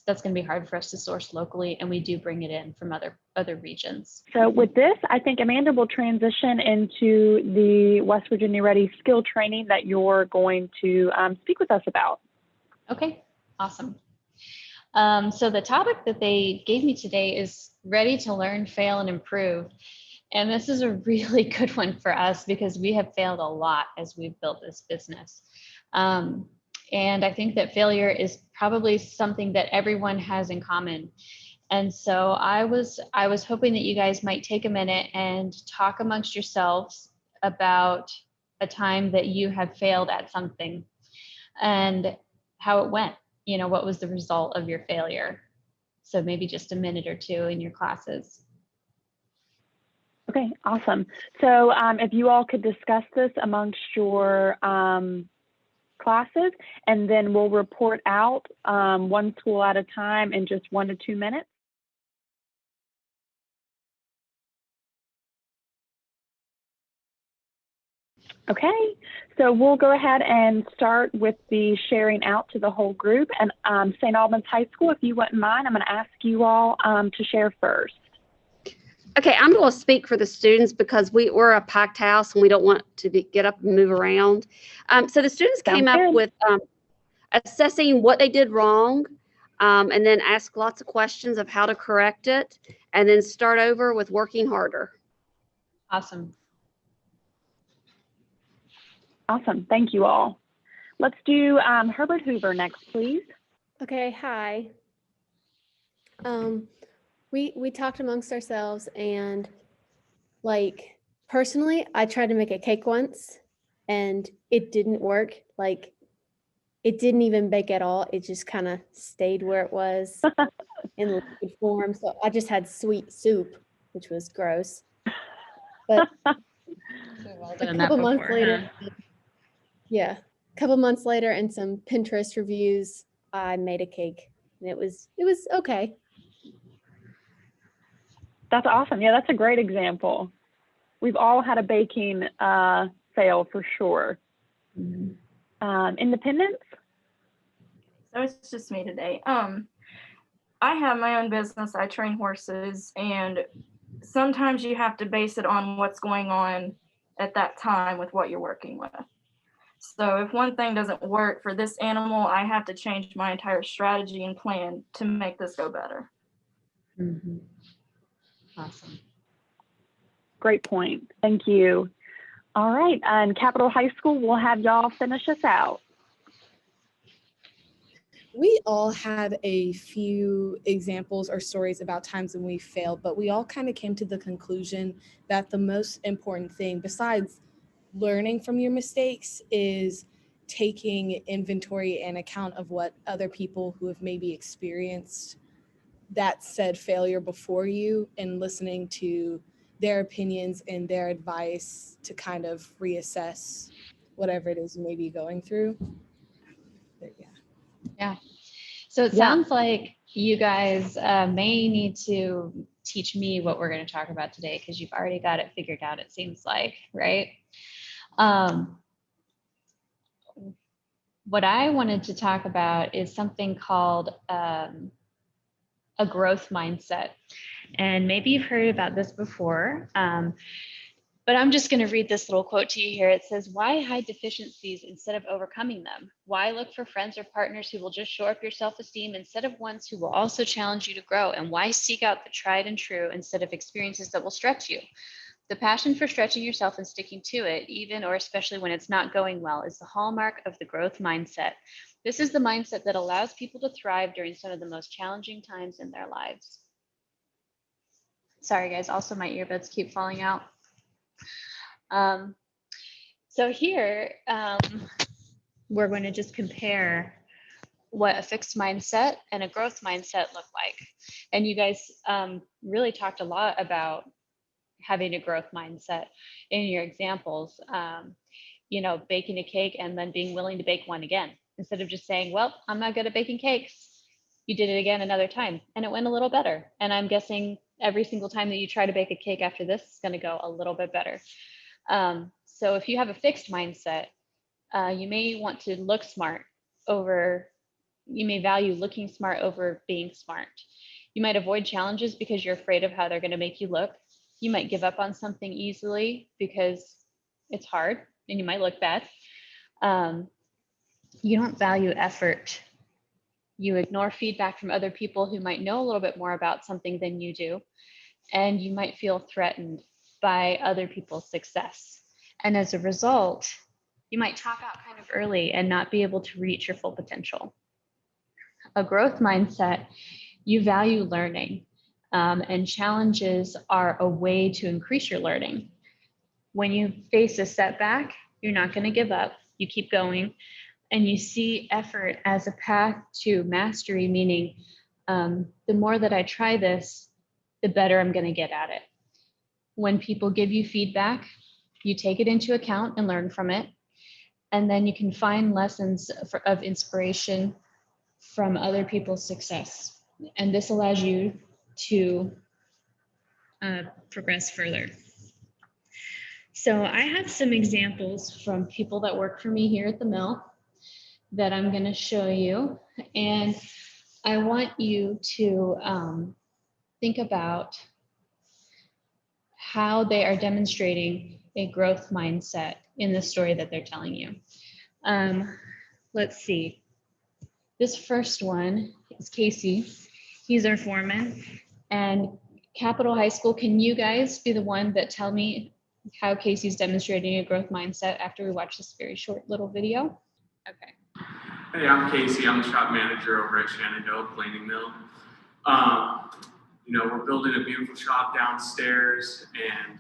that's going to be hard for us to source locally, and we do bring it in from other regions. So with this, I think Amanda will transition into the West Virginia Ready skill training that you're going to speak with us about. Okay, awesome. So the topic that they gave me today is ready to learn, fail, and improve. And this is a really good one for us because we have failed a lot as we've built this business. And I think that failure is probably something that everyone has in common. And so I was hoping that you guys might take a minute and talk amongst yourselves about a time that you have failed at something and how it went. You know, what was the result of your failure? So maybe just a minute or two in your classes. Okay, awesome. So if you all could discuss this amongst your classes, and then we'll report out one school at a time in just 1 to 2 minutes. Okay, so we'll go ahead and start with the sharing out to the whole group. And St. Albans High School, if you wouldn't mind, I'm going to ask you all to share first. Okay, I'm going to speak for the students because we're a packed house and we don't want to get up and move around. So the students came up with assessing what they did wrong, and then ask lots of questions of how to correct it, and then start over with working harder. Awesome. Awesome. Thank you all. Let's do Herbert Hoover next, please. Okay. Hi. We talked amongst ourselves, and like personally, I tried to make a cake once and it didn't work. Like it didn't even bake at all. It just kind of stayed where it was in liquid form. So I just had sweet soup, which was gross. But a couple months later, a couple months later, and some Pinterest reviews, I made a cake, and it was okay. That's awesome. Yeah, that's a great example. We've all had a baking fail for sure. Mm-hmm. Independence? So it's just me today. I have my own business. I train horses, and sometimes you have to base it on what's going on at that time with what you're working with. So if one thing doesn't work for this animal, I have to change my entire strategy and plan to make this go better. Mm-hmm. Awesome. Great point. Thank you. All right. And Capitol High School, we'll have y'all finish us out. We all had a few examples or stories about times when we failed, but we all kind of came to the conclusion that the most important thing, besides learning from your mistakes, is taking inventory and account of what other people who have maybe experienced that said failure before you, and listening to their opinions and their advice to kind of reassess whatever it is you may be going through. But yeah. So it sounds like you guys may need to teach me what we're going to talk about today, because you've already got it figured out, it seems like, right? What I wanted to talk about is something called a growth mindset. And maybe you've heard about this before, but I'm just going to read this little quote to you here. It says, why hide deficiencies instead of overcoming them? Why look for friends or partners who will just shore up your self-esteem instead of ones who will also challenge you to grow? And why seek out the tried and true instead of experiences that will stretch you? The passion for stretching yourself and sticking to it, even or especially when it's not going well, is the hallmark of the growth mindset. This is the mindset that allows people to thrive during some of the most challenging times in their lives. Sorry, guys. Also, my earbuds keep falling out. So here, we're going to just compare what a fixed mindset and a growth mindset look like. And you guys really talked a lot about having a growth mindset in your examples, you know, baking a cake and then being willing to bake one again, instead of just saying, well, I'm not good at baking cakes. You did it again another time and it went a little better. And I'm guessing every single time that you try to bake a cake after this is going to go a little bit better. So if you have a fixed mindset, you may want to look smart over You may value looking smart over being smart. You might avoid challenges because you're afraid of how they're going to make you look. You might give up on something easily because it's hard and you might look bad. You don't value effort. You ignore feedback from other people who might know a little bit more about something than you do. And you might feel threatened by other people's success. And as a result, you might top out kind of early and not be able to reach your full potential. A growth mindset, you value learning, and challenges are a way to increase your learning. When you face a setback, you're not going to give up. You keep going, and you see effort as a path to mastery, meaning the more that I try this, the better I'm going to get at it. When people give you feedback, you take it into account and learn from it. And then you can find lessons of inspiration from other people's success. And this allows you to progress further. So I have some examples from people that work for me here at the mill that I'm going to show you. And I want you to think about how they are demonstrating a growth mindset in the story that they're telling you. Let's see. This first one is Casey. He's our foreman. And Capitol High School, can you guys be the one that tell me how Casey's demonstrating a growth mindset after we watch this very short little video? Okay. Hey, I'm Casey. I'm the shop manager over at Shenandoah Planing Mill. We're building a beautiful shop downstairs, and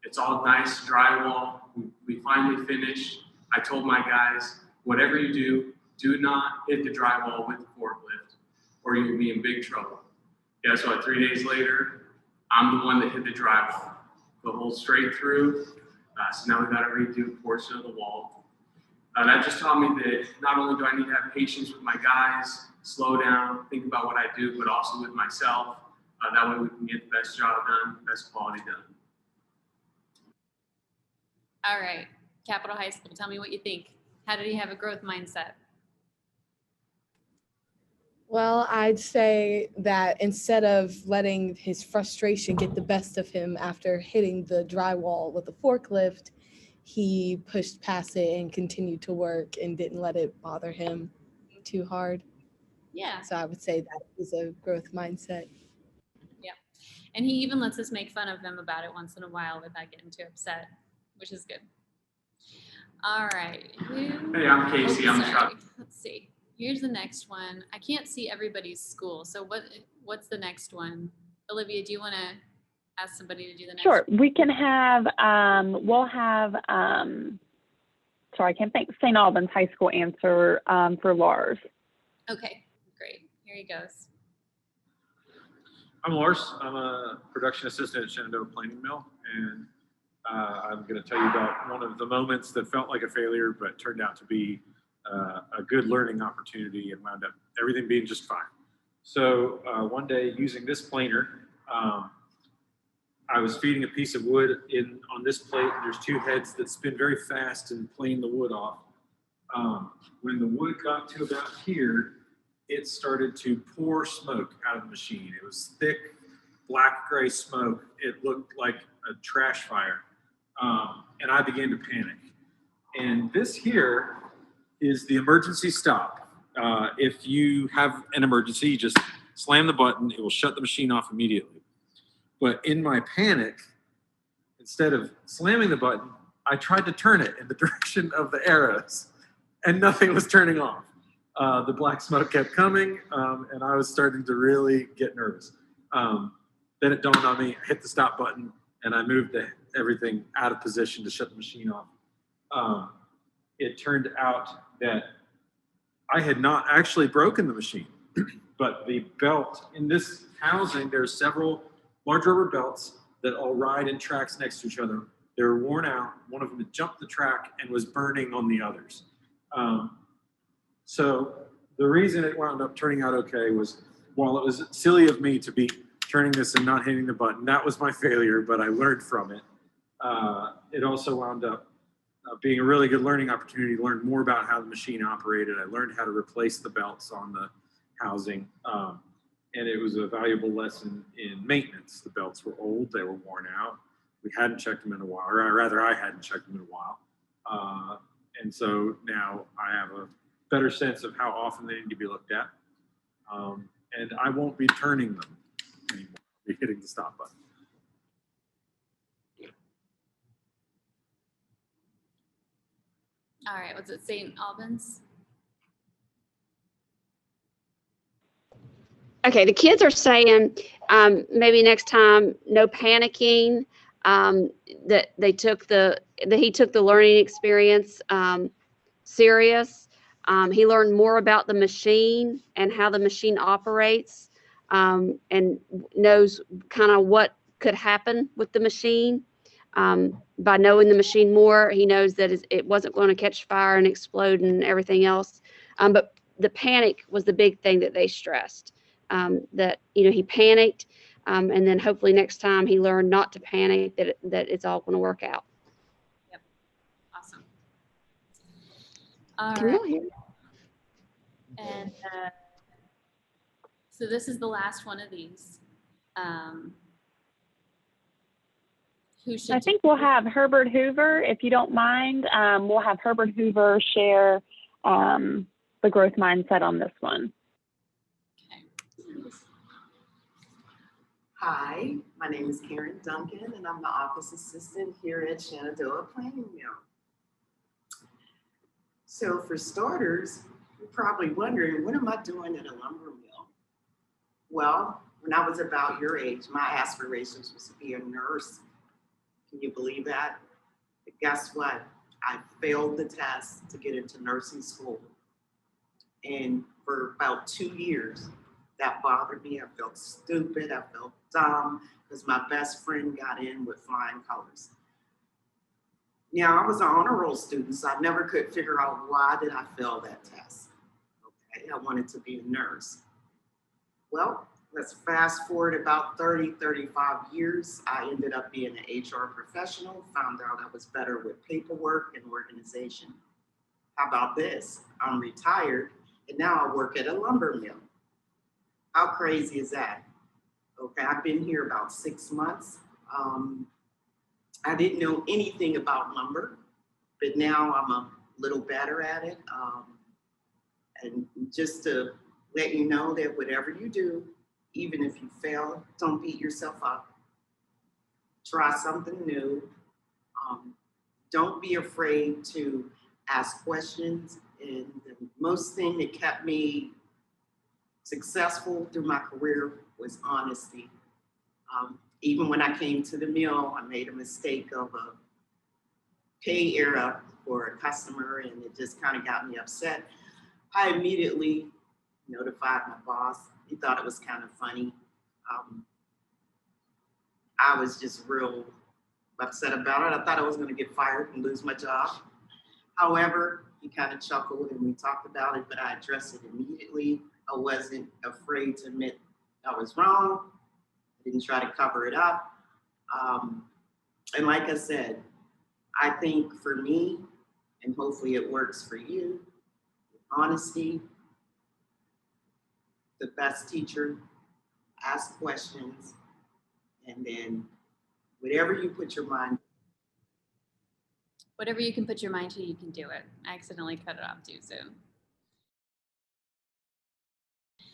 it's all nice drywall. We finally finished. I told my guys, whatever you do not hit the drywall with the forklift, or you'll be in big trouble. Guess what? 3 days later, I'm the one that hit the drywall, the hole straight through. So now we've got to redo a portion of the wall. That just taught me that not only do I need to have patience with my guys, slow down, think about what I do, but also with myself. That way we can get the best job done, best quality done. All right, Capitol High School, tell me what you think. How did he have a growth mindset? Well, I'd say that instead of letting his frustration get the best of him after hitting the drywall with a forklift, he pushed past it and continued to work and didn't let it bother him too hard. Yeah. So I would say that is a growth mindset. Yeah. And he even lets us make fun of him about it once in a while without getting too upset, which is good. All right. Hey, I'm Casey. I'm the shop. Let's see. Here's the next one. I can't see everybody's school. So what's the next one? Olivia, do you want to ask somebody to do the next Sure. one? We can have, we'll have, sorry, I can't think, St. Albans High School answer for Lars. Okay, great. Here he goes. I'm Lars. I'm a production assistant at Shenandoah Planing Mill, and I'm going to tell you about one of the moments that felt like a failure but turned out to be a good learning opportunity and wound up everything being just fine. So one day, using this planer, I was feeding a piece of wood on this plate, and there's two heads that spin very fast and plane the wood off. When the wood got to about here, it started to pour smoke out of the machine. It was thick, black gray smoke. It looked like a trash fire. And I began to panic. And this here is the emergency stop. If you have an emergency, you just slam the button. It will shut the machine off immediately. But in my panic, instead of slamming the button, I tried to turn it in the direction of the arrows, and nothing was turning off. The black smoke kept coming, and I was starting to really get nervous. Then it dawned on me, I hit the stop button, and I moved everything out of position to shut the machine off. It turned out that I had not actually broken the machine, but the belt in this housing, there's several large rubber belts that all ride in tracks next to each other. They were worn out. One of them had jumped the track and was burning on the others. So the reason it wound up turning out okay was, while it was silly of me to be turning this and not hitting the button, that was my failure, but I learned from it. It also wound up being a really good learning opportunity, learned more about how the machine operated. I learned how to replace the belts on the housing. And it was a valuable lesson in maintenance. The belts were old, they were worn out. We hadn't checked them in a while, or rather I hadn't checked them in a while. And so now I have a better sense of how often they need to be looked at. And I won't be turning them anymore. I'll be hitting the stop button. All right, was it St. Albans? Okay, the kids are saying maybe next time, no panicking. That he took the learning experience serious. He learned more about the machine and how the machine operates, and knows kind of what could happen with the machine. By knowing the machine more, he knows that it wasn't going to catch fire and explode and everything else. But the panic was the big thing that they stressed. That he panicked, and then hopefully next time he learned not to panic. That it's all going to work out. Yep, awesome. All Can right. you all hear me? And so this is the last one of these. Who should? I think we'll have Herbert Hoover, if you don't mind. We'll have Herbert Hoover share the growth mindset on this one. Okay. Hi, my name is Karen Duncan, and I'm the office assistant here at Shenandoah Planning Mill. So for starters, you're probably wondering, what am I doing at a lumber mill? Well, when I was about your age, my aspirations was to be a nurse. Can you believe that? But guess what? I failed the test to get into nursing school. And for about 2 years, that bothered me. I felt stupid. I felt dumb because my best friend got in with flying colors. Now, I was an honor roll student, so I never could figure out why did I fail that test. Okay, I wanted to be a nurse. Well, let's fast forward about 30, 35 years. I ended up being an HR professional, found out I was better with paperwork and organization. How about this? I'm retired, and now I work at a lumber mill. How crazy is that? Okay, I've been here about 6 months. I didn't know anything about lumber, but now I'm a little better at it. And just to let you know that whatever you do, even if you fail, don't beat yourself up. Try something new. Don't be afraid to ask questions. And the most thing that kept me successful through my career was honesty. Even when I came to the mill, I made a mistake of a pay error for a customer, and it just kind of got me upset. I immediately notified my boss. He thought it was kind of funny. I was just real upset about it. I thought I was going to get fired and lose my job. However, he kind of chuckled and we talked about it, but I addressed it immediately. I wasn't afraid to admit I was wrong. I didn't try to cover it up. And like I said, I think for me, and hopefully it works for you, honesty, the best teacher, ask questions, and then whatever you put your mind. Whatever you can put your mind to, you can do it. I accidentally cut it off too soon.